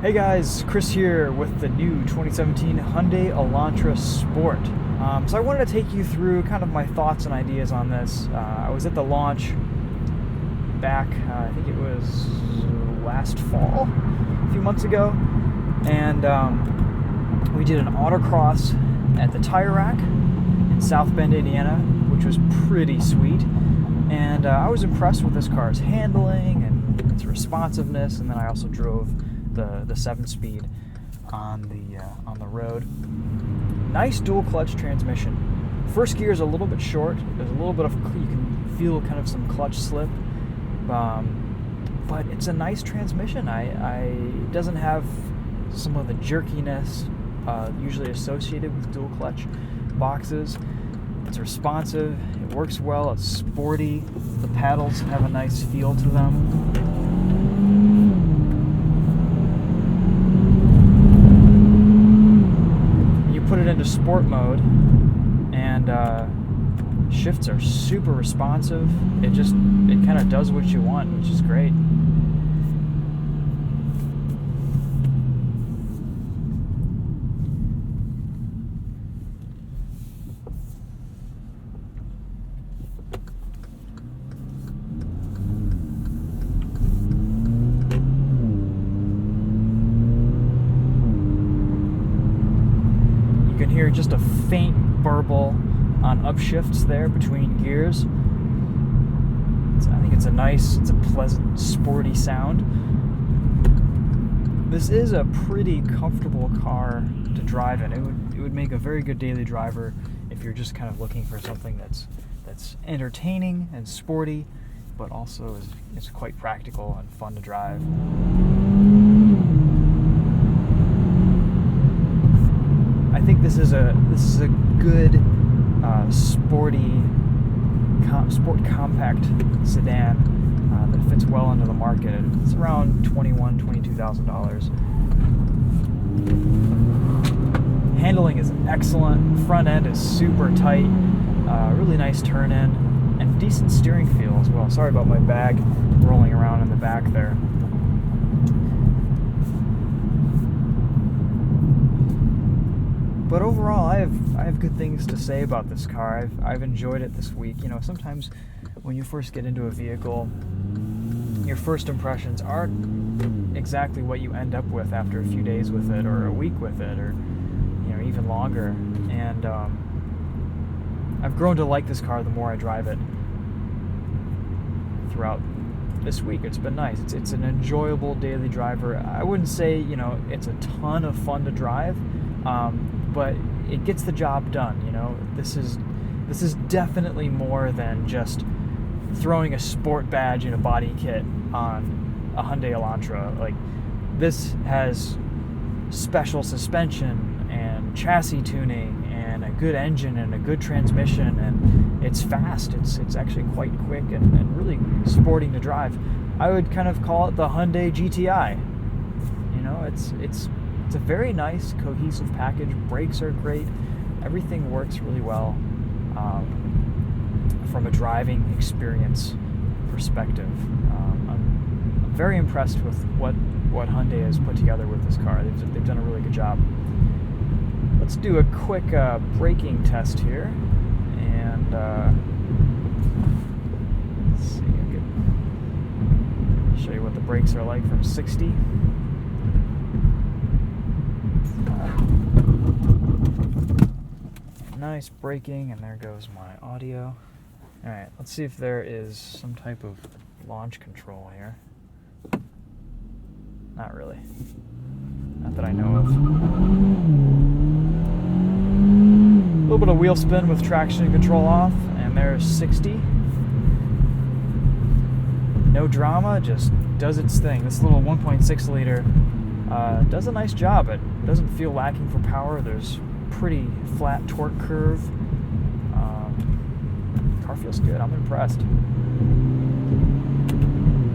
Hey guys, Chris here with the new 2017 Hyundai Elantra Sport. So I wanted to take you through kind of my thoughts and ideas on this. I was at the launch back, I think it was last fall, a few months ago, and we did an autocross at the Tire Rack in South Bend, Indiana, which was pretty sweet. And I was impressed with this car's handling and its responsiveness, and then I also drove the 7-speed on the road. Nice dual clutch transmission. First gear is a little bit short. There's a little bit of, you can feel kind of some clutch slip, but it's a nice transmission. It doesn't have some of the jerkiness usually associated with dual clutch boxes. It's responsive. It works well. It's sporty. The paddles have a nice feel to them. Put it into sport mode, and shifts are super responsive. It kind of does what you want, which is great. You can hear just a faint burble on upshifts there between gears. I think it's a pleasant, sporty sound. This is a pretty comfortable car to drive in. It would make a very good daily driver if you're just kind of looking for something that's entertaining and sporty, but also is quite practical and fun to drive. I think this is a good sport compact sedan that fits well into the market. It's around $22,000. Handling is excellent. Front end is super tight. Really nice turn in and decent steering feel as well. Sorry about my bag rolling around in the back there. But overall, I have good things to say about this car. I've enjoyed it this week. You know, sometimes when you first get into a vehicle, your first impressions aren't exactly what you end up with after a few days with it, or a week with it, or even longer. And I've grown to like this car the more I drive it throughout this week. It's been nice. It's an enjoyable daily driver. I wouldn't say it's a ton of fun to drive. But it gets the job done. This is definitely more than just throwing a sport badge and a body kit on a Hyundai Elantra. Like, this has special suspension and chassis tuning and a good engine and a good transmission, and it's fast. It's actually quite quick and really sporting to drive. I would kind of call it the Hyundai GTI. It's a very nice, cohesive package. Brakes are great. Everything works really well from a driving experience perspective. I'm very impressed with what Hyundai has put together with this car. They've done a really good job. Let's do a quick braking test here, and let's see. I'll show you what the brakes are like from 60. Nice braking, and there goes my audio. Alright, let's see if there is some type of launch control here. Not really. Not that I know of. A little bit of wheel spin with traction control off, and there's 60. No drama, just does its thing. This little 1.6 liter does a nice job. It doesn't feel lacking for power. There's pretty flat torque curve. Car feels good. I'm impressed.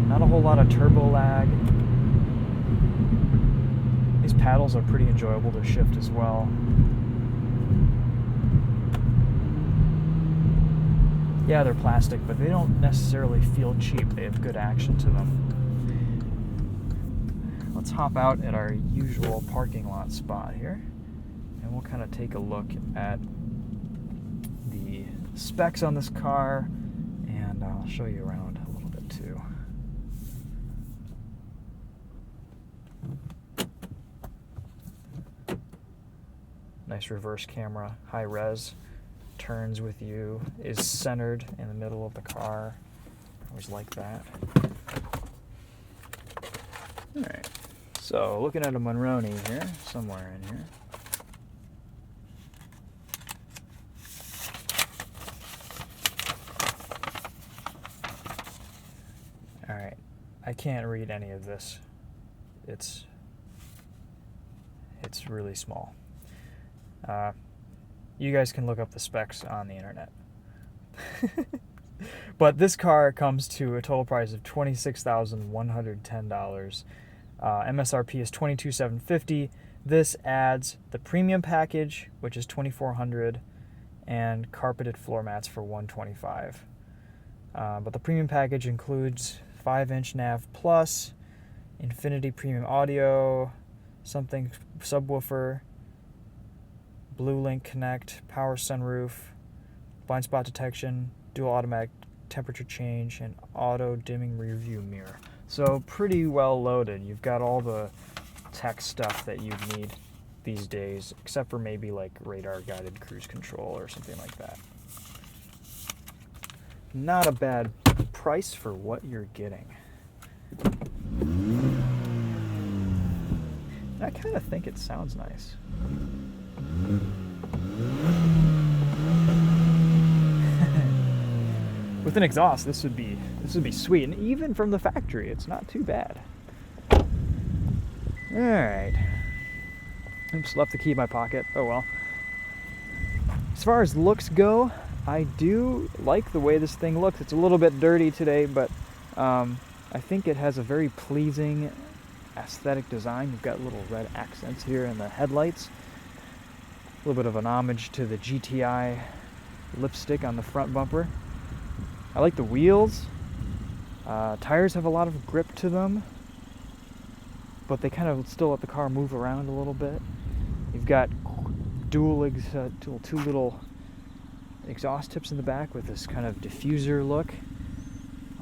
Not a whole lot of turbo lag. These paddles are pretty enjoyable to shift as well. Yeah, they're plastic, but they don't necessarily feel cheap. They have good action to them. Let's hop out at our usual parking lot spot here, and we'll kind of take a look at the specs on this car, and I'll show you around a little bit too. Nice reverse camera, high res, turns with you, is centered in the middle of the car. I always like that. Alright, so looking at a Monroney here, somewhere in here. Alright, I can't read any of this. It's really small. You guys can look up the specs on the internet. But this car comes to a total price of $26,110. MSRP is $22,750. This adds the premium package, which is $2,400, and carpeted floor mats for $125. But the premium package includes 5-inch nav plus, Infinity premium audio, something subwoofer, Blue Link Connect, power sunroof, blind spot detection, dual automatic temperature change, and auto dimming rear view mirror. So pretty well loaded. You've got all the tech stuff that you need these days, except for maybe like radar guided cruise control or something like that. Not a bad price for what you're getting. I kind of think it sounds nice. With an exhaust, this would be sweet, and even from the factory, it's not too bad. All right. Oops, left the key in my pocket. Oh well. As far as looks go, I do like the way this thing looks. It's a little bit dirty today, but I think it has a very pleasing aesthetic design. You've got little red accents here in the headlights. A little bit of an homage to the GTI lipstick on the front bumper. I like the wheels. Tires have a lot of grip to them, but they kind of still let the car move around a little bit. You've got two little exhaust tips in the back with this kind of diffuser look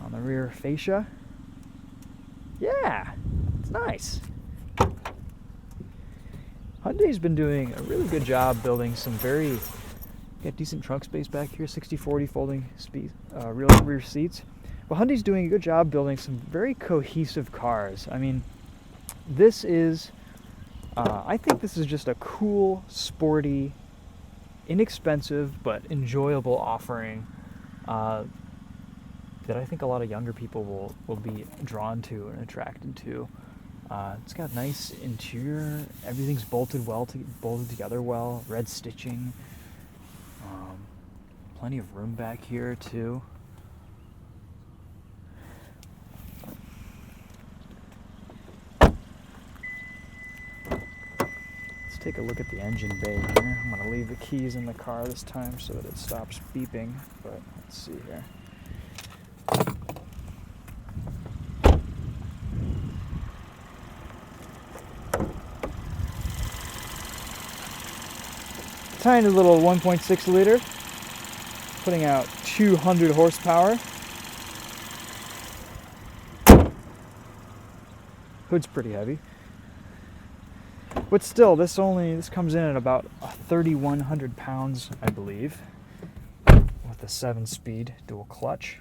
on the rear fascia. Yeah, it's nice. Hyundai's been doing a really good job building some got decent trunk space back here, 60/40 folding rear seats. Well, Hyundai's doing a good job building some very cohesive cars. I mean, this is, I think this is just a cool, sporty, inexpensive, but enjoyable offering that I think a lot of younger people will be drawn to and attracted to. It's got nice interior. Everything's bolted together well. Red stitching. Plenty of room back here too. Let's take a look at the engine bay here. I'm going to leave the keys in the car this time so that it stops beeping. But let's see here. Tiny little 1.6 liter, putting out 200 horsepower. Hood's pretty heavy, but still, this comes in at about 3,100 pounds, I believe, with a 7-speed dual clutch.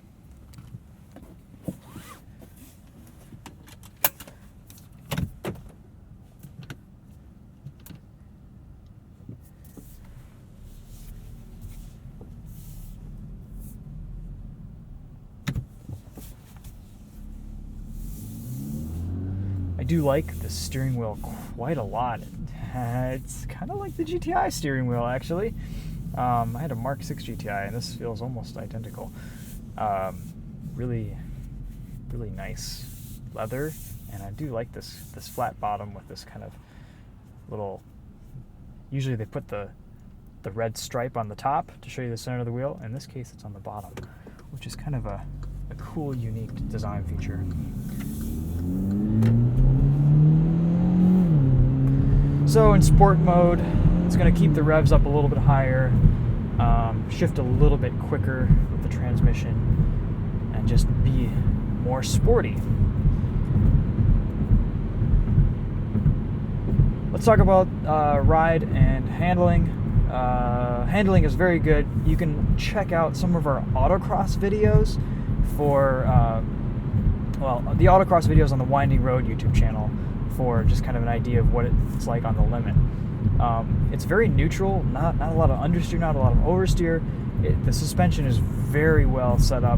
I do like the steering wheel quite a lot. It's kind of like the GTI steering wheel, actually. I had a Mark 6 GTI, and this feels almost identical. Really, really nice leather, and I do like this flat bottom with this kind of little. Usually they put the red stripe on the top to show you the center of the wheel. In this case, it's on the bottom, which is kind of a cool, unique design feature. So in sport mode, it's going to keep the revs up a little bit higher, shift a little bit quicker with the transmission, and just be more sporty. Let's talk about ride and handling. Handling is very good. You can check out some of our autocross videos for, the autocross videos on the Winding Road YouTube channel for just kind of an idea of what it's like on the limit. It's very neutral, not a lot of understeer, not a lot of oversteer. The suspension is very well set up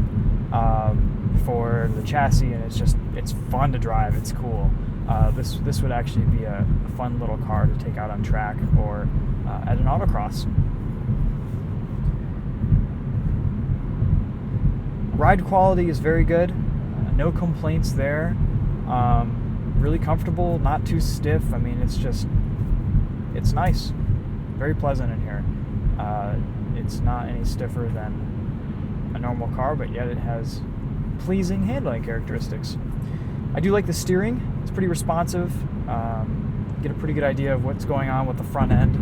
for the chassis, and it's fun to drive. It's cool. This would actually be a fun little car to take out on track or at an autocross. Ride quality is very good. No complaints there. Really comfortable, not too stiff. I mean, it's nice. Very pleasant in here. It's not any stiffer than a normal car, but yet it has pleasing handling characteristics. I do like the steering. It's pretty responsive. Get a pretty good idea of what's going on with the front end.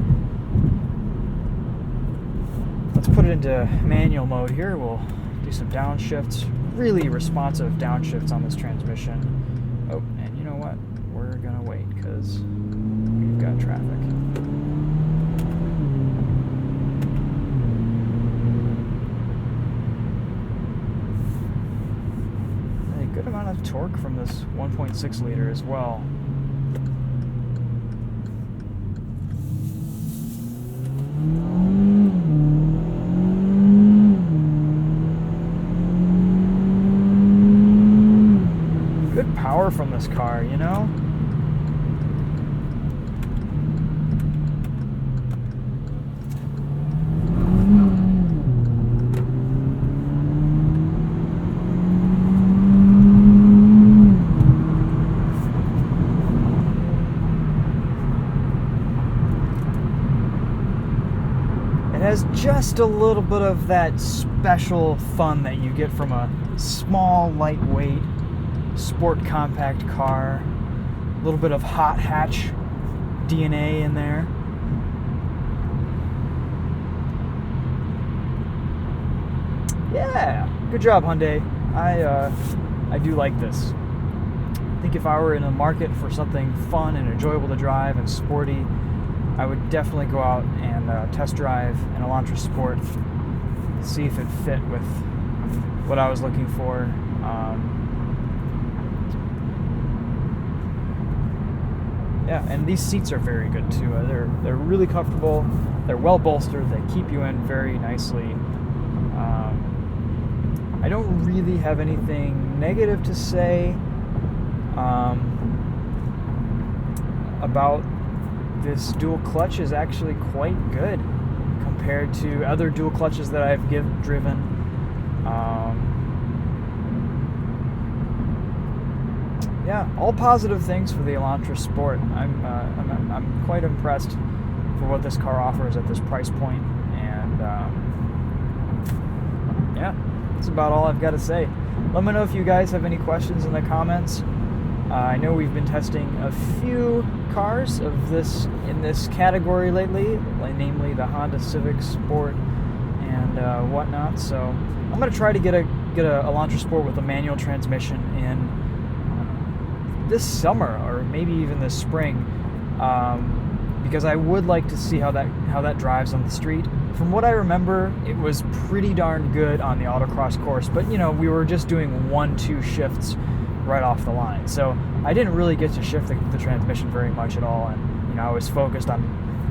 Let's put it into manual mode here. We'll do some downshifts. Really responsive downshifts on this transmission. Oh, and you know what? We're gonna wait because we've got traffic. A good amount of torque from this 1.6 liter as well. Good power from this car, you know? Has just a little bit of that special fun that you get from a small, lightweight, sport compact car. A little bit of hot hatch DNA in there. Yeah, good job, Hyundai. I do like this. I think if I were in a market for something fun and enjoyable to drive and sporty, I would definitely go out and test drive an Elantra Sport, see if it fit with what I was looking for. Yeah, and these seats are very good too. They're really comfortable. They're well bolstered. They keep you in very nicely. I don't really have anything negative to say about this dual clutch. Is actually quite good compared to other dual clutches that I've driven. Yeah, all positive things for the Elantra Sport. I'm quite impressed for what this car offers at this price point, and yeah, that's about all I've got to say. Let me know if you guys have any questions in the comments. I know we've been testing a few cars of this in this category lately, namely the Honda Civic Sport and whatnot. So I'm going to try to get a Elantra Sport with a manual transmission in this summer or maybe even this spring, because I would like to see how that drives on the street. From what I remember, it was pretty darn good on the autocross course, but you know, we were just doing 1-2 shifts right off the line, so I didn't really get to shift the transmission very much at all, and you know, I was focused on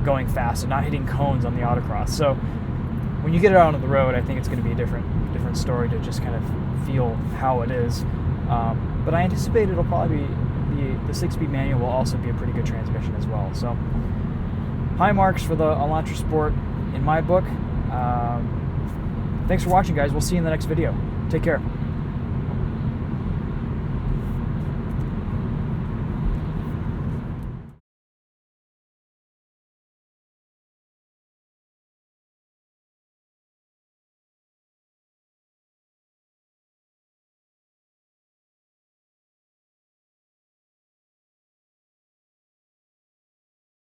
going fast and not hitting cones on the autocross. So when you get it out on the road, I think it's going to be a different story to just kind of feel how it is. But I anticipate it'll probably be the 6-speed manual will also be a pretty good transmission as well. So high marks for the Elantra Sport in my book. Thanks for watching, guys. We'll see you in the next video. Take care.